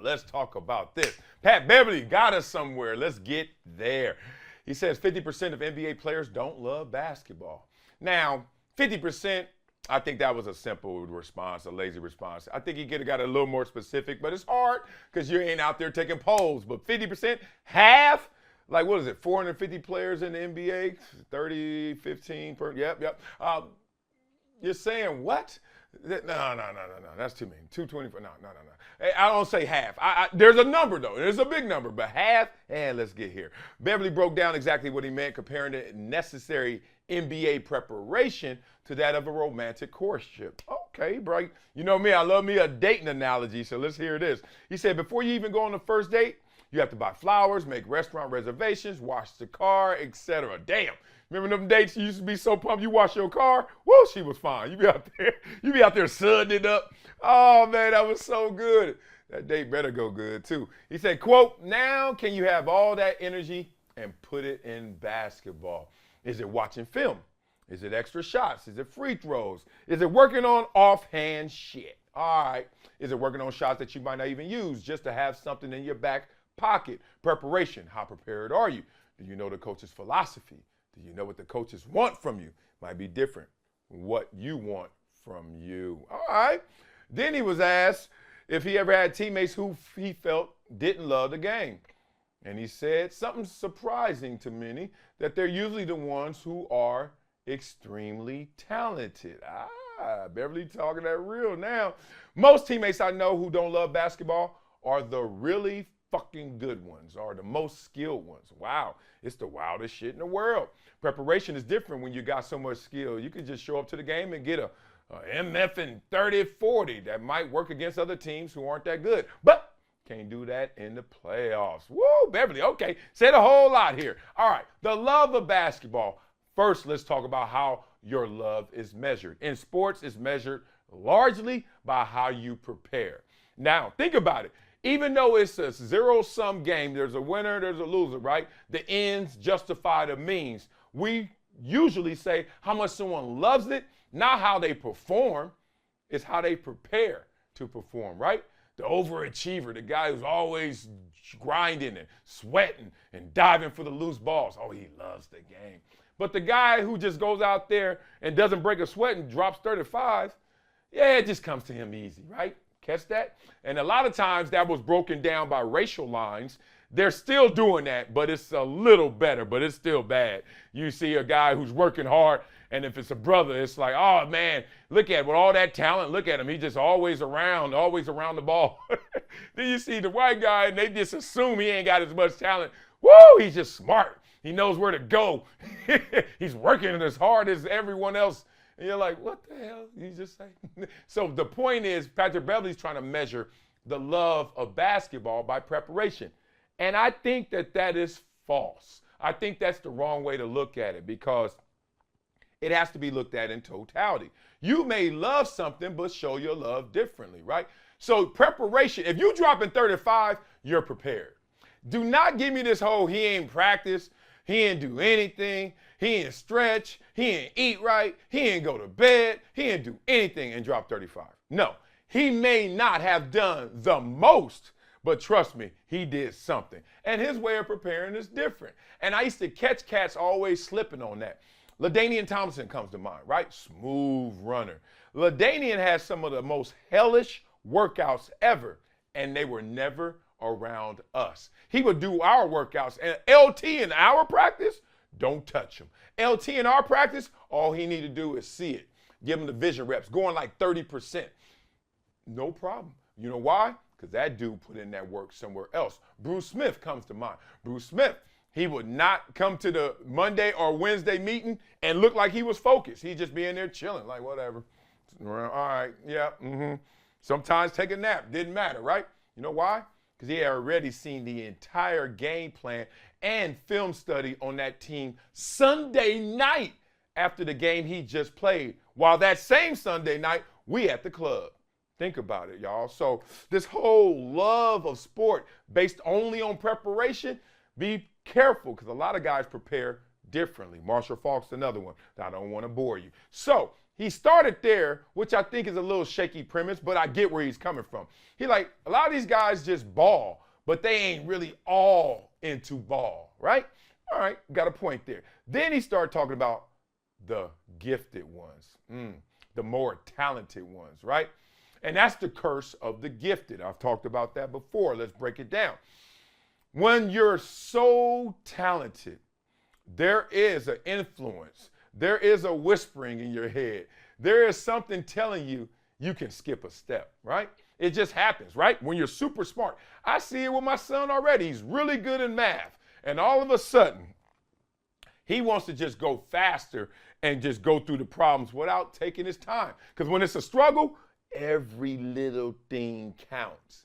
Let's talk about this. Pat Beverley got us somewhere. Let's get there. He says 50% of NBA players don't love basketball. Now, 50%, I think that was a simple response, a lazy response. I think he could have got a little more specific, but it's hard because you ain't out there taking polls. But 50%, half, like what is it, 450 players in the NBA, 30, 15, yep. You're saying what? No. That's too many. 224. No. I don't say half. There's a number, though. There's a big number, but half, let's get here. Beverly broke down exactly what he meant, comparing the necessary NBA preparation to that of a romantic courtship. Okay, bro. You know me, I love me a dating analogy, so let's hear this. He said, before you even go on the first date, you have to buy flowers, make restaurant reservations, wash the car, etc. Damn. Remember them dates you used to be so pumped you wash your car? Woo, she was fine. You be out there sudding it up. Oh man, that was so good. That date better go good too. He said, quote, now can you have all that energy and put it in basketball? Is it watching film? Is it extra shots? Is it free throws? Is it working on offhand shit? All right. Is it working on shots that you might not even use just to have something in your back pocket? Preparation. How prepared are you? Do you know the coach's philosophy? Do you know what the coaches want from you? Might be different what you want from you. All right. Then he was asked if he ever had teammates who he felt didn't love the game. And he said something surprising to many, that they're usually the ones who are extremely talented. Beverly talking that real now. Most teammates I know who don't love basketball are the really fucking good ones, are the most skilled ones. Wow, it's the wildest shit in the world. Preparation is different when you got so much skill. You can just show up to the game and get a MF in 30, 40 that might work against other teams who aren't that good. But can't do that in the playoffs. Woo, Beverly, okay, said a whole lot here. All right, the love of basketball. First, let's talk about how your love is measured. In sports, it's measured largely by how you prepare. Now, think about it. Even though it's a zero-sum game, there's a winner, there's a loser, right? The ends justify the means. We usually say how much someone loves it, not how they perform. It's how they prepare to perform, right? The overachiever, the guy who's always grinding and sweating and diving for the loose balls. Oh, he loves the game. But the guy who just goes out there and doesn't break a sweat and drops 35, it just comes to him easy, right? Catch that? And a lot of times that was broken down by racial lines. They're still doing that, but it's a little better, but it's still bad. You see a guy who's working hard, and if it's a brother, it's like, oh man, look at with all that talent, look at him. He's just always around the ball. Then you see the white guy, and they just assume he ain't got as much talent. Woo, he's just smart. He knows where to go. He's working as hard as everyone else. And you're like, what the hell did you just say? So the point is, Patrick Beverley's trying to measure the love of basketball by preparation. And I think that is false. I think that's the wrong way to look at it, because it has to be looked at in totality. You may love something, but show your love differently, right? So preparation, if you drop in 35, you're prepared. Do not give me this whole he ain't practice, he ain't do anything, he ain't stretch, he ain't eat right, he ain't go to bed, he ain't do anything and drop 35. No, he may not have done the most, but trust me, he did something. And his way of preparing is different. And I used to catch cats always slipping on that. LaDainian Thompson comes to mind, right? Smooth runner. LaDainian has some of the most hellish workouts ever, and they were never around us. He would do our workouts, and LT in our practice, don't touch him. LT in our practice, all he need to do is see it. Give him the vision reps, going like 30%. No problem. You know why? Because that dude put in that work somewhere else. Bruce Smith comes to mind. Bruce Smith, he would not come to the Monday or Wednesday meeting and look like he was focused. He'd just be in there chilling, like whatever. All right, yeah, Sometimes take a nap, didn't matter, right? You know why? Because he had already seen the entire game plan and film study on that team Sunday night after the game he just played. While that same Sunday night, we at the club. Think about it, y'all. So this whole love of sport based only on preparation, be careful, because a lot of guys prepare differently. Marshall Faulk's another one. I don't want to bore you. So he started there, which I think is a little shaky premise, but I get where he's coming from. He like, a lot of these guys just ball, but they ain't really all into ball, right? All right, got a point there. Then he started talking about the gifted ones, the more talented ones, right? And that's the curse of the gifted. I've talked about that before. Let's break it down. When you're so talented, there is an influence. There is a whispering in your head. There is something telling you you can skip a step, right? It just happens, right? When you're super smart. I see it with my son already. He's really good in math. And all of a sudden, he wants to just go faster and just go through the problems without taking his time. Because when it's a struggle, every little thing counts.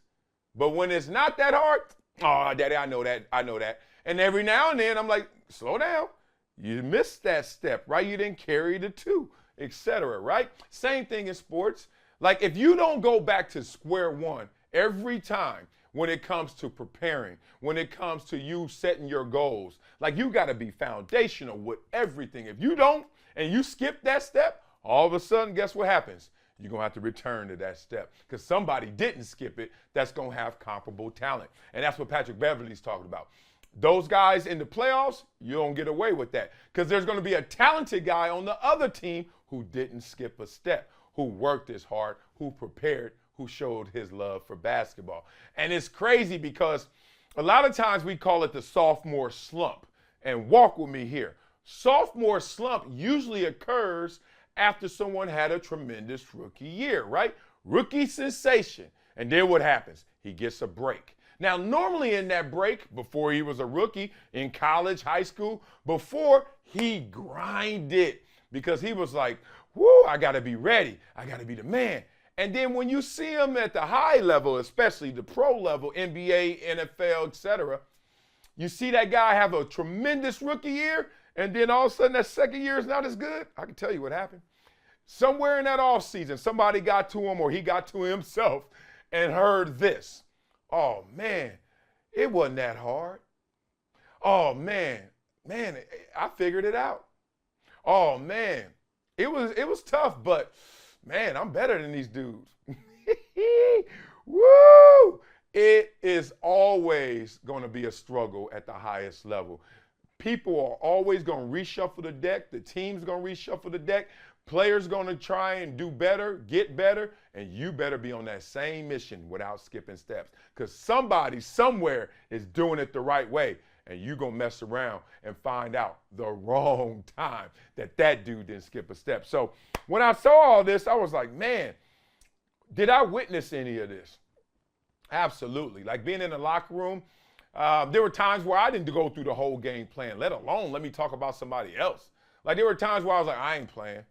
But when it's not that hard, oh, Daddy, I know that. And every now and then, I'm like, slow down. You missed that step, right? You didn't carry the two, etc., right? Same thing in sports. Like if you don't go back to square one every time when it comes to preparing, when it comes to you setting your goals, like you got to be foundational with everything. If you don't and you skip that step, all of a sudden, guess what happens? You're going to have to return to that step because somebody didn't skip it that's going to have comparable talent. And that's what Patrick Beverley's talking about. Those guys in the playoffs, you don't get away with that because there's going to be a talented guy on the other team who didn't skip a step, who worked as hard, who prepared, who showed his love for basketball. And it's crazy because a lot of times we call it the sophomore slump. And walk with me here. Sophomore slump usually occurs after someone had a tremendous rookie year, right? Rookie sensation. And then what happens? He gets a break. Now, normally in that break, before he was a rookie, in college, high school, before he grinded because he was like, whoo, I got to be ready. I got to be the man. And then when you see him at the high level, especially the pro level, NBA, NFL, etc., you see that guy have a tremendous rookie year, and then all of a sudden that second year is not as good. I can tell you what happened. Somewhere in that offseason, somebody got to him or he got to himself and heard this. Oh, man, it wasn't that hard. Oh, man, I figured it out. Oh, man, it was tough, but, man, I'm better than these dudes. Woo! It is always going to be a struggle at the highest level. People are always going to reshuffle the deck. The team's going to reshuffle the deck. Players going to try and do better, get better, and you better be on that same mission without skipping steps because somebody somewhere is doing it the right way, and you're going to mess around and find out the wrong time that dude didn't skip a step. So when I saw all this, I was like, man, did I witness any of this? Absolutely. Like being in the locker room, there were times where I didn't go through the whole game plan, let alone let me talk about somebody else. Like there were times where I was like, I ain't playing.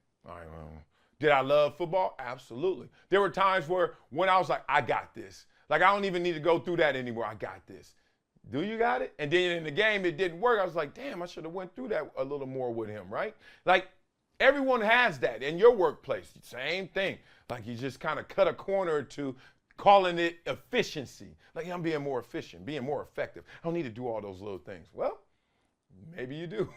Did I love football? Absolutely. There were times where when I was like, I got this. Like I don't even need to go through that anymore. I got this. Do you got it? And then in the game, it didn't work. I was like, damn, I should have went through that a little more with him, right? Like everyone has that in your workplace. Same thing. Like you just kind of cut a corner or two, calling it efficiency. Like I'm being more efficient, being more effective. I don't need to do all those little things. Well, maybe you do.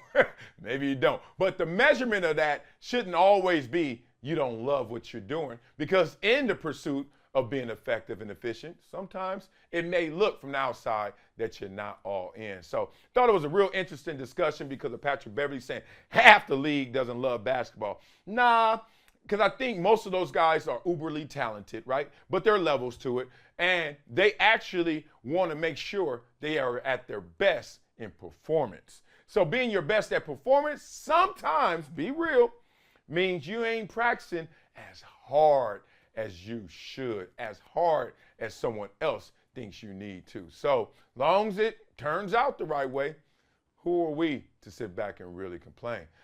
Maybe you don't. But the measurement of that shouldn't always be you don't love what you're doing because in the pursuit of being effective and efficient, sometimes it may look from the outside that you're not all in. So thought it was a real interesting discussion because of Patrick Beverley saying half the league doesn't love basketball. Nah, because I think most of those guys are uberly talented, right? But there are levels to it. And they actually want to make sure they are at their best in performance. So being your best at performance, sometimes, be real, means you ain't practicing as hard as you should, as hard as someone else thinks you need to. So long as it turns out the right way, who are we to sit back and really complain?